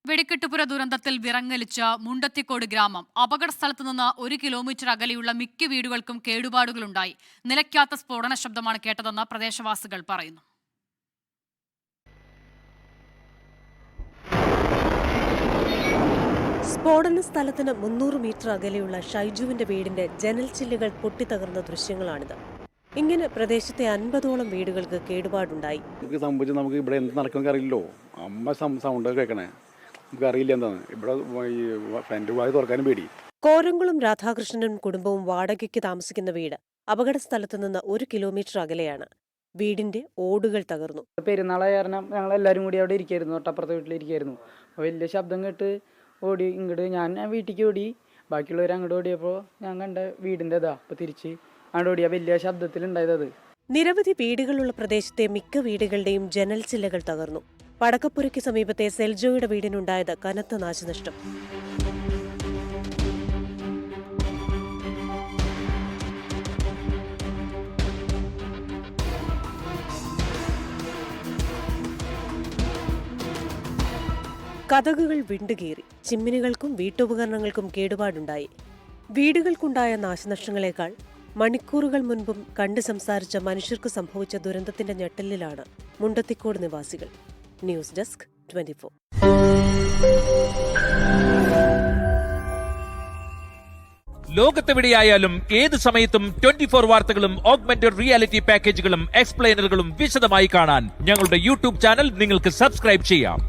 വെടിക്കെട്ടുപുര ദുരന്തത്തിൽ വിറങ്ങലിച്ച മുണ്ടത്തിക്കോട് ഗ്രാമം. അപകട സ്ഥലത്ത് നിന്ന് 1 കിലോമീറ്റർ അകലെയുള്ള മിക്ക വീടുകൾക്കും കേടുപാടുകളുണ്ടായി. നിലയ്ക്കാത്ത സ്ഫോടന ശബ്ദമാണ് കേട്ടതെന്ന് പ്രദേശവാസികൾ പറയുന്നു. സ്ഫോടന സ്ഥലത്തിന് 300 മീറ്റർ അകലെയുള്ള ഷൈജുവിന്റെ വീടിന്റെ ജനൽ ചില്ലുകൾ പൊട്ടിത്തകർന്ന ദൃശ്യങ്ങളാണിത്. ഇങ്ങനെ പ്രദേശത്തെ 50ഓളം വീടുകൾക്ക് കേടുപാടുണ്ടായി. നമുക്ക് ഇവിടെ എന്ത് നടക്കുന്ന അറിയില്ലോ. അമ്മ സൗണ്ട് കേൾക്കണേ, നമുക്ക് അറിയില്ല എന്താണ് ഇവിടെ. ഫ്രണ്ട് വായ തുറക്കാനും പേടി. കോരംകുളം രാധാകൃഷ്ണനും കുടുംബവും വാടകയ്ക്ക് താമസിക്കുന്ന വീട് അപകട സ്ഥലത്ത് നിന്ന് 1 കിലോമീറ്റർ അകലെയാണ്. വീടിന്റെ ഓടുകൾ തകർന്നു. പെരുന്നാളായ കാരണം ഞങ്ങൾ എല്ലാവരും കൂടി അവിടെ ഇരിക്കായിരുന്നു, തൊട്ടപ്പുറത്തെ വീട്ടിലിരിക്കായിരുന്നു. വലിയ ശബ്ദം കേട്ട് ഓടി ഇങ്ങോട്ട്, ഞാൻ വീട്ടിലേക്ക് ഓടി, ബാക്കിയുള്ളവർ അങ്ങോട്ട് ഓടിയപ്പോൾ ഞാൻ കണ്ട വീടിൻ്റെ അപ്പോൾ തിരിച്ച് അങ്ങോട്ട് ഓടിയ വലിയ ശബ്ദത്തിലുണ്ടായത്. നിരവധി വീടുകളുള്ള പ്രദേശത്തെ മിക്ക വീടുകളുടെയും ജനൽ ചില്ലകൾ തകർന്നു. പടക്കപ്പുരയ്ക്ക് സമീപത്തെ സെൽജോയുടെ വീടിനുണ്ടായത് കനത്ത നാശനഷ്ടം. കതകുകൾ വിണ്ടുകീറി, ചിമ്മിനികൾക്കും വീട്ടുപകരണങ്ങൾക്കും കേടുപാടുണ്ടായി. വീടുകൾക്കുണ്ടായ നാശനഷ്ടങ്ങളെക്കാൾ മണിക്കൂറുകൾ മുൻപും കണ്ട് സംസാരിച്ച മനുഷ്യർക്ക് സംഭവിച്ച ദുരന്തത്തിന്റെ ഞെട്ടലിലാണ് മുണ്ടത്തിക്കോട് നിവാസികൾ. News desk 24. ലോകത്തെവിടെയായാലും ഏത് സമയത്തും 24 വാർത്തകളും ഓഗ്മെന്റഡ് റിയാലിറ്റി പാക്കേജുകളും എക്സ്പ്ലെയിനറുകളും വിശദമായി കാണാൻ ഞങ്ങളുടെ യൂട്യൂബ് ചാനൽ നിങ്ങൾക്ക് സബ്സ്ക്രൈബ് ചെയ്യാം.